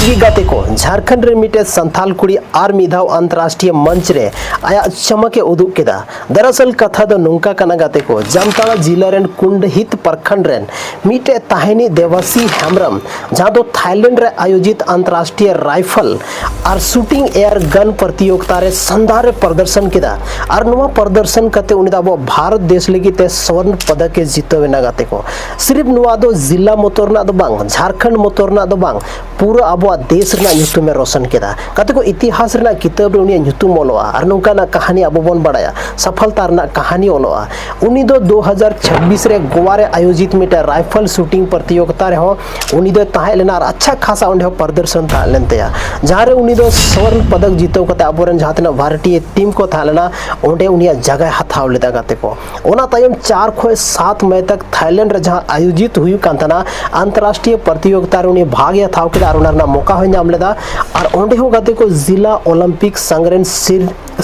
ᱞᱟᱹᱜᱤᱫ ᱜᱟᱛᱮ ᱠᱚ ᱡᱷᱟᱲᱠᱷᱚᱸᱰ ᱨᱮ ᱢᱤᱫᱴᱮᱱ ᱥᱟᱱᱛᱟᱞ ᱠᱩᱲᱤ ᱟᱨ ᱢᱤᱫ ᱫᱷᱟᱣ अंतर्राष्ट्रीय मंच रे आया चमके उदुग केदा। दरअसल कथा दो नोंका कना गाते को जामताड़ा जिला रेन कुंडहित प्रखंड रेन मिटे ताहिनी देवासी हेम्ब्रम जहां दो थाईलैंड रे आयोजित अंतर्राष्ट्रीय राइफल और शूटिंग एयर गन प्रतियोगिता रे शानदार प्रदर्शन केदा और नवा प्रदर्शन कते उनी दा भारत देश लगी ते स्वर्ण पदक के जीतवेना गाते को सिर्फ नवा दो जिला मोतरना दो बांग झारखंड मोतरना दो बांग पूरा अब देश रना ᱧᱩᱛᱩᱢ में रोशन केदा कते को इतिहास रना किताब रे उनी ᱧᱩᱛᱩᱢ ओलोआ और नोंकाना कहानी अब बन बड़ाया सफलता रना कहानी ओलोआ उनी दो 2026 रे गोवा रे आयोजित मिटे राइफल शूटिंग प्रतियोगिता रे हो उनी दो ताहे लेना और अच्छा खासा उंडे प्रदर्शन था लेनतेया जहां रे उनी दो स्वर्ण पदक जीतो कते अबोरन जहां भारतीय टीम को था लेना उंडे उनी जगह हथाव लेदा गाते को ओना तायम 4 खोय 7 मई तक थाईलैंड रे जहां आयोजित हुई कांतना अंतर्राष्ट्रीय प्रतियोगिता रे उनी भाग हथाव केदा और उनारना मौका हो नाम लेदा और ओंडे हो गाते को जिला ओलंपिक संग्रहण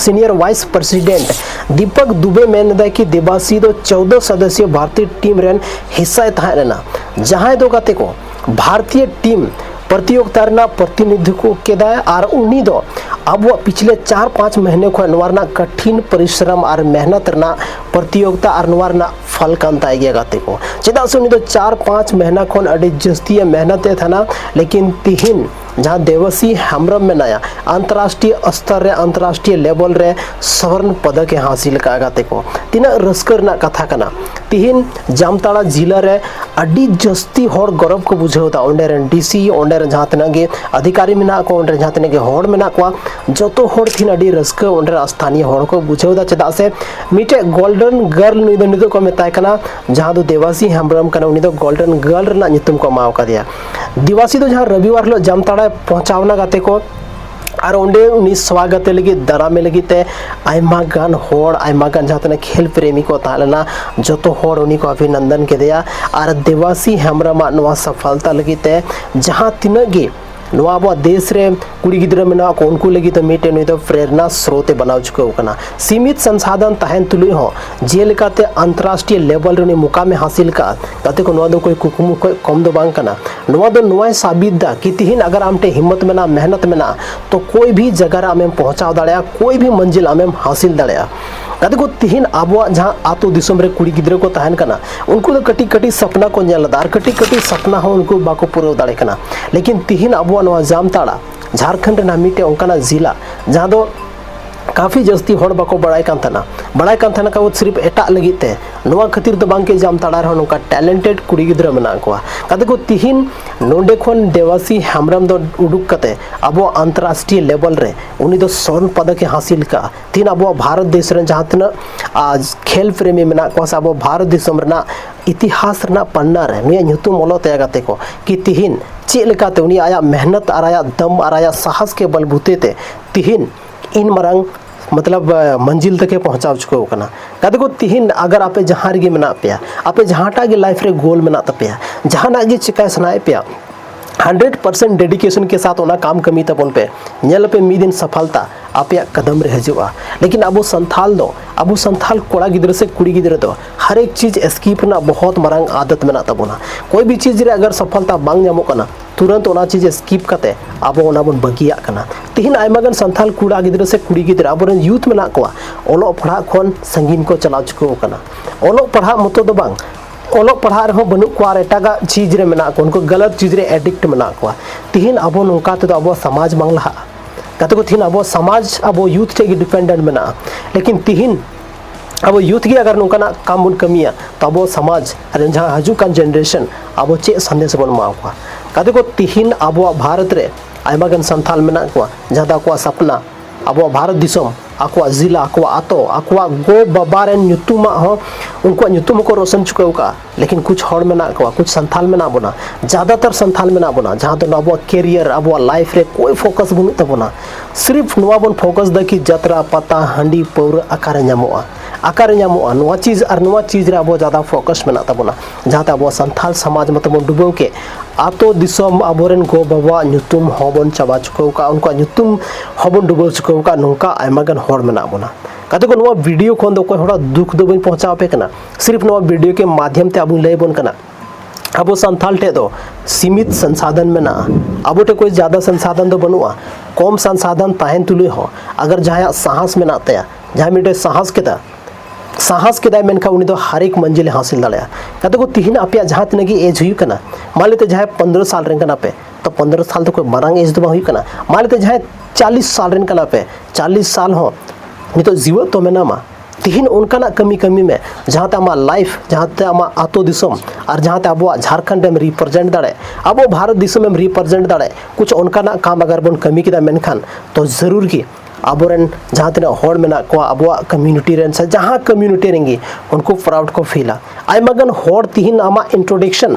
सीनियर वाइस प्रेसिडेंट दीपक दुबे मेन दा कि देवासी दो 14 सदस्यीय भारतीय टीम रेन हिस्सा था लेना जहां दो गाते को भारतीय टीम प्रतियोगिता रना प्रतिनिधित्व केदा और उनी दो अब पिछले 4-5 महीने को नवारना कठिन परिश्रम और मेहनत रना प्रतियोगिता और नवारना फल कांता गया गाते को चेदा से उनी दो 4-5 महीना खन अड़ी जस्ती मेहनत था लेकिन तिहिन जहाँ देवसी हेम्ब्रम में नया अंतर्राष्ट्रीय स्तर रे अंतर्राष्ट्रीय लेवल रे स्वर्ण पदक हासिल का गाते को तीना रस्कर ना कथा कना तिहिन जामताड़ा जिला रे अड़ी जस्ती होड़ गौरव को बुझेता ओंडे रे डीसी ओंडे रे जहाँ तना के अधिकारी में ना को ओंडे जहाँ तना के होड़ में ना को जतो होड़ थिन अड़ी रस्कर ओंडे स्थानीय होड़ को बुझेता चेदा से मिटे गोल्डन गर्ल निदो को मेताय कना जहाँ दो देवासी हेम्ब्रम कना उनी दो गोल्डन गर्ल ना नितुम को माव का दिया दिवासी दो जहाँ रविवार लो जामताड़ा पहुंचावना गाते को और ओंडे उनी स्वागत लगी दारामे लगी ते आयमा गान होड़ आयमा गान जहाँ खेल प्रेमी को तालना जतो होड़ उनी को अभिनंदन के दिया और देवासी हेम्ब्रम नवा सफलता लगी ते जहाँ तिनगी नवा अब देश रे कुड़ी गिद्रा में ना को उनको लगी तो मीटे नहीं तो प्रेरणा स्रोत बनाव चुके कना सीमित संसाधन तहन तुलुई हो जेलकाते अंतर्राष्ट्रीय लेवल रे मुकाम में हासिल का ताते को नवा दो कोई कुकुम कोई कम दो बांग कना नवा दो नवा साबित दा कि तिहिन अगर आमटे हिम्मत में ना मेहनत में ना तो कोई भी जगह आमें पहुंचाव दाड़या कोई भी मंजिल आमें हासिल दाड़या कते को तिहिन आबो जहां आतो दिसम रे कुड़ी गिद्रा को तहन कना उनको तो कटी कटी सपना को नेलदार कटी कटी सपना हो उनको बाको पूरा दाड़े कना लेकिन तिहिन आबो नवा जामताड़ा झारखंड ना मिटे ओंकाना जिला जहां दो काफ़ी जस्ती होड़ बाको बड़ाई कान का वो सिर्फ एटा लगित ते नवा खातिर तो बांके जामताड़ा रे नोका टैलेंटेड कुड़ी गिद्रा मेना को कते को तिहिन नोंडे खन देवासी हेम्ब्रम दो उडुक कते अबो अंतर्राष्ट्रीय लेवल रे उनी दो स्वर्ण पदक हासिल का तीन अबो भारत देश रे जहां तना आज खेल प्रेमी मेना को अबो भारत देशम रना इतिहास रना पन्ना रे नुया ᱧᱩᱛᱩᱢ ओलो ते गाते को कि तिहिन चेक लेकाते उनी आया मेहनत और आया दम और आया साहस के बलबूते ते तिहिन इन मरंग मतलब मंजिल तक पहुंचाव चुके कना कदे को तिहिन अगर आपे जहाँ रे मेना पे आपे जहाँटा गे लाइफ रे गोल मेना तपे जहाना गे चिका सनाए पे 100% डेडिकेशन के साथ ओना काम कमी तपन पे नेल पे मी दिन सफलता आपे कदम रे हजुआ लेकिन अबो संथाल कोड़ा गिद्र से कुड़ी गिद्र दो हर एक चीज स्किप ना बहुत मरंग आदत मेना तबोना कोई भी चीज रे अगर सफलता बांग ᱧᱟᱢᱚ कना तुरंत ओना चीज स्किप कते अब ओना बन बगिया कना तिहिन आयमागन संथाल कुड़ा गिद्र से कुड़ी गिद्र अबोरन यूथ मेना को ओलो पढ़ा खन संगीन को चलाव चुको कना ओलो पढ़ा मतो दो बांग ओलो पढ़ा रहो बनु को एटागा चीज रे मेना को उनको गलत चीज रे एडिक्ट मेना को तिहिन अब नोका ते अब समाज बांगला कते को थिन अब समाज अब यूथ टे डिपेंडेंट मेना लेकिन तिहिन अब यूथ की अगर नोका काम बन कमिया तो अब समाज जहाँ हजू कान जनरेशन अब चे संदेश बन मावा कते को तिहिन अब भारत रे आयमागन संथाल मेना को जहाँ को सपना अब भारत दिसम आको जिला आको आतो आको गो बाबा रे ᱧᱩᱛᱩᱢ हो उनको ᱧᱩᱛᱩᱢ को रोशन चुके का लेकिन कुछ होड़ में ना को कुछ संथाल में ना बना ज़्यादातर संथाल में ना बना जहाँ तो अब कैरियर अब लाइफ रे कोई फोकस बनु तबना सिर्फ नवा बन फोकस द कि जतरा पता हांडी पौर आकार ᱧᱟᱢᱚᱜᱼᱟ नवा चीज और नवा चीज रे अब ज़्यादा फोकस में ना तबना जहाँ अब संथाल समाज मतलब डुबो के आतो दिसम अबोरेन गो बाबा ᱧᱩᱛᱩᱢ होबन चाबा चुके का उनको ᱧᱩᱛᱩᱢ होबन डुबो चुके का नोंका आयमागन होड़ में ना बना कते को नवा वीडियो खन दो कोई होड़ा दुख दो बन पहुंचा पे कना सिर्फ नवा वीडियो के माध्यम ते अब लय बन कना अब संथाल टे दो सीमित संसाधन में ना अब टे कोई ज़्यादा संसाधन तो बनुआ कम संसाधन तहन तुले हो अगर जहाँ साहस में ना तया जहाँ मिटे साहस के मेनखा उनी तो हर एक मंजिल हासिल दाड़ा कते को तिहिन आपे जहाँ तीन की एज हुई कना मान लेते जहाँ 15 साल रेन कना पे तो 15 साल तो कोई मारांग एज तो हुई कना मान लेते जहाँ 40 साल रेन कना पे 40 साल हो नहीं तो जीवत तो में ना मा तिहिन उनका कमी में जहाँ ते आमा लाइफ जहाँ ते आमा आतो दिसम और जहाँ ते अब झारखंड में रिप्रेजेंट दाड़े अब भारत दिसम में रिप्रेजेंट दाड़े कुछ उनका काम अगर बन कमी किदा मेनखान तो जरूर की आबोरेन जहाँ तीन होड़ मेना को अब कम्युनिटी रेन से जहाँ कम्युनिटी रेंगी उनको प्राउड को फीला आयमागन होड़ तिहिन आमा इंट्रोडक्शन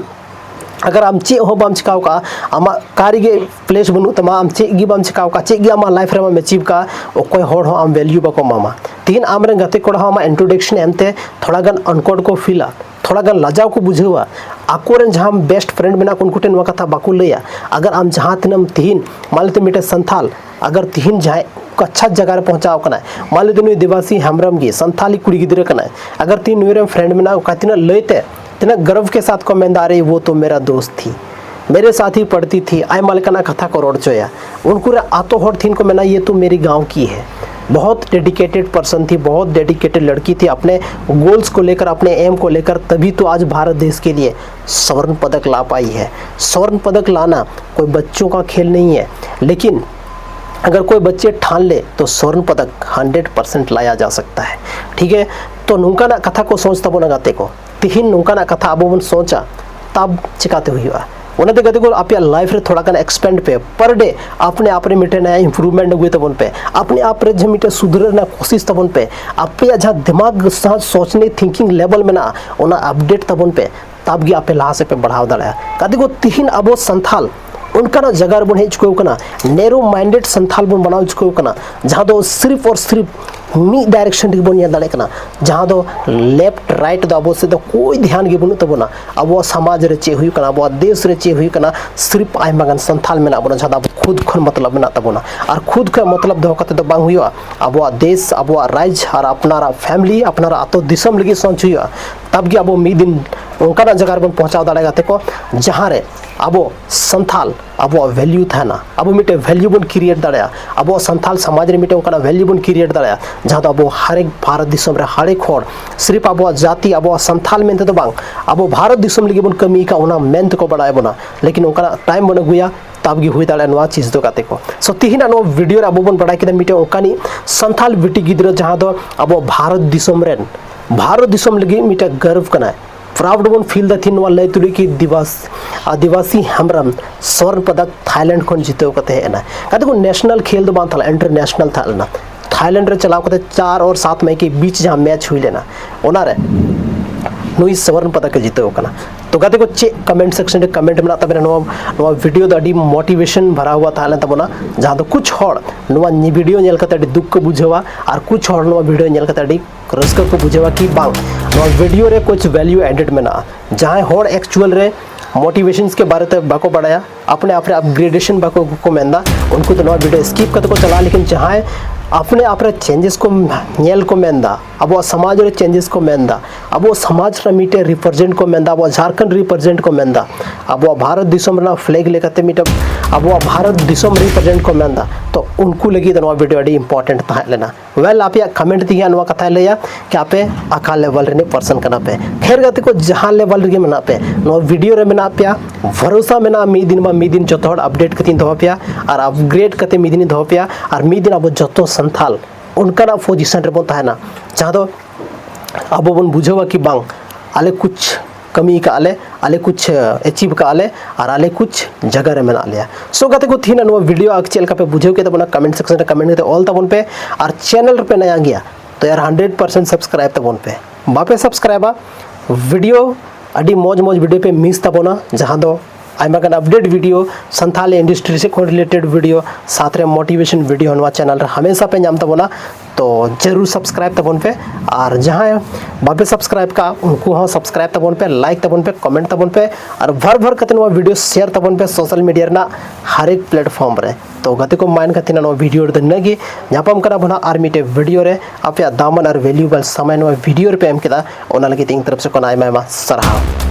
अगर आम चे हो बाम चिकाव का आमा कारिगे प्लेस बनु तमा आम चे गी बाम चिकाव का चे गी आमा लाइफ रे आम अचीव का ओकोय होड़ हो आम वैल्यू बाको मामा तिहिन आमरे गते कोड़ा हो आमा इंट्रोडक्शन एमते थोड़ा गन अनकोड को फीला थोड़ा गन लजाव को बुझेवा आकोरेन जहाँ बेस्ट फ्रेंड मेना उनको टेन कथा बाको लैया अगर आम जहाँ तीनम तिहिन मान लेते मिटे संथाल अगर तिहिन जहाँ अच्छा जगह पहुँचाव करना मान लेते नुई दिवासी हेम्ब्रम की संथाली कुड़ी गिद्रे करना अगर तीन नुई फ्रेंड में ना तीन लैते तीन गर्व के साथ को मेंदा रही वो तो मेरा दोस्त थी मेरे साथ ही पढ़ती थी आय मालिकाना कथा को रोड चोया उनको आतो होड़ थी को मेना ये तो मेरी गाँव की है बहुत डेडिकेटेड पर्सन थी बहुत डेडिकेटेड लड़की थी अपने गोल्स को लेकर अपने एम को लेकर तभी तो आज भारत देश के लिए स्वर्ण पदक ला पाई है। स्वर्ण पदक लाना कोई बच्चों का खेल नहीं है लेकिन अगर कोई बच्चे ठान ले तो स्वर्ण पदक 100% लाया जा सकता है। ठीक है तो नुंका ना कथा को सोच तब गाते को तिहिन नुंका ना कथा अब बन सोचा तब चिकाते हुई उन्हें कहते को आप लाइफ रे थोड़ा एक्सपेंड पे पर डे अपने आप मिटे नया इंप्रूवमेंट हुए तबन पे अपने आप रे मिटे सुधर ना कोशिश तबन पे आप जहाँ दिमाग सोचने थिंकिंग लेवल में ना उना अपडेट तबन पे तब गी आप लाहा से पे बढ़ाव दाड़ा कहते को तिहिन अब संथाल उनका जगह बन हेज को नैरो माइंडेड संथाल बन बनाव को जहाँ दो सिर्फ और सिर्फ मी डायरेक्शन रे बन दाड़े जहाँ दो लेफ्ट राइट दो अब से तो कोई ध्यान गे बनू तबना अब समाज रे चे हुई अब देश रे चे हुई सिर्फ आयमागान संथाल में बना जहाँ खुद खन मतलब में तबना और खुद का मतलब दो कते बांग हुआ अब देश अब राज्य और अपनारा फैमिली अपनारा आतो दिसम लगी सोच हुआ तब कि अब मी दिन उनका जगह बन पहुँचाव दाड़ेगा तेको जहाँ रे अब संथाल अब वैल्यू था ना अब मिटे वैल्यू बन क्रिएट दाड़ा अब संथाल समाज रे मिटे उनका वैल्यू बन क्रिएट दाड़ा जहाँ तो अब हर एक भारत दिसम रे हर एक होड़ सिर्फ अब जाति अब संथाल मेनते तो बांग अब भारत दिसम लगी बन कमी का उना मेहनत को बढ़ाए बना लेकिन उनका टाइम बन गुया तब गी हुई दाड़ा नवा चीज दो काते को सो तिहिना नो वीडियो रे अब बन बढ़ाई के मिटे उनकानी संथाल बिटी गिद्रा जहाँ तो अब भारत दिसम लगी मिटे गर्व करना प्राउड बन फील द थिन लय तुली की आदिवासी हेम्ब्रम स्वर्ण पदक थाईलैंड खन जीते कहते को नेशनल खेल तो बांग था इंटरनेशनल था ना थाईलैंड रे चलाव करते 4 और 7 मई के बीच जहाँ मैच हुई लेना ओनारे नुई स्वर्ण पदक जीते तो कहते को चे कमेंट सेक्शन रे कमेंट में तब नवा वीडियो अभी मोटिवेशन भरा हुआ था तबना जहाँ तो कुछ होड़ नवा वीडियो नेल करते दुख को बुझेवा और कुछ होड़ नवा वीडियो नेल करते रस्क को बुझेवा कि बांग नवा वीडियो रे कुछ वैल्यू एडेड में ना जहाँ होड़ एक्चुअल रे मोटिवेशंस के बारे में बाको बढ़ाया अपने आप अपग्रेडेशन बाको को मेंदा उनको तो नवा वीडियो स्किप करते को चला लेकिन जहाँ अपने आप चेंजेस को नेल को मेंदा अब वो समाज रे चेंजेस को मेंदा अब वो समाज रे मीटे रिप्रेजेंट को मेंदा अब वो झारखंड रिप्रेजेंट को मेंदा अब वो भारत दिसम रे फ्लैग लेकर मीट अब वो भारत दिसम रिप्रेजेंट को मेंदा तो उनको लगी तो वीडियो अभी इंपॉर्टेंट था लेना वेल आप कमेंट दिया नवा कथा लैया कि आपे आका लेवल रे पर्सन कना पे खैर गति को जहाँ लेवल रे मेना पे नवा वीडियो रे मेना पे भरोसा मेना मी दिन जो अपडेट कतिन दो पे और अपग्रेड कते मी दिन दो पे और मी दिन अब जो संथाल उनका पोजिशन रे बन ना जहाँ तो अब बन बुझेवा कि बांग आले कुछ कमी का आले कुछ अचीव का और आले कुछ जगह रे मेना लिया सो गते को थी ना वीडियो आग चल का पे बुझे के तब कमेंट सेक्शन रे कमेंट करते ऑल तबन पे और चैनल पे नया गया तो यार 100% सब्सक्राइब तबन पे बापे सब्सक्राइबा वीडियो अभी मौज वीडियो पे मिस तबना जहाँ दो आयमा गान अपडेट वीडियो संथाल इंडस्ट्री से रिलेटेड वीडियो साथ रे मोटिवेशन वीडियो हनवा चैनल रे हमेशा पे नाम तबना तो जरूर सब्सक्राइब तबन पे और जहाँ बापे सब्सक्राइब का उनको हाँ सब्सक्राइब तबन पे लाइक तबन पे कमेंट तबन पे और भर कतन वीडियो शेयर तबन पे सोशल मीडिया ना हर एक प्लेटफॉर्म रे तो गति को माइन कतिना वीडियो नगे नापाम करा बना आर मिटे वीडियो रे आप दामन और वैल्यूबल समय वीडियो पे एम किदा ओना लगी तीन तरफ से कोना आयमा सराहा।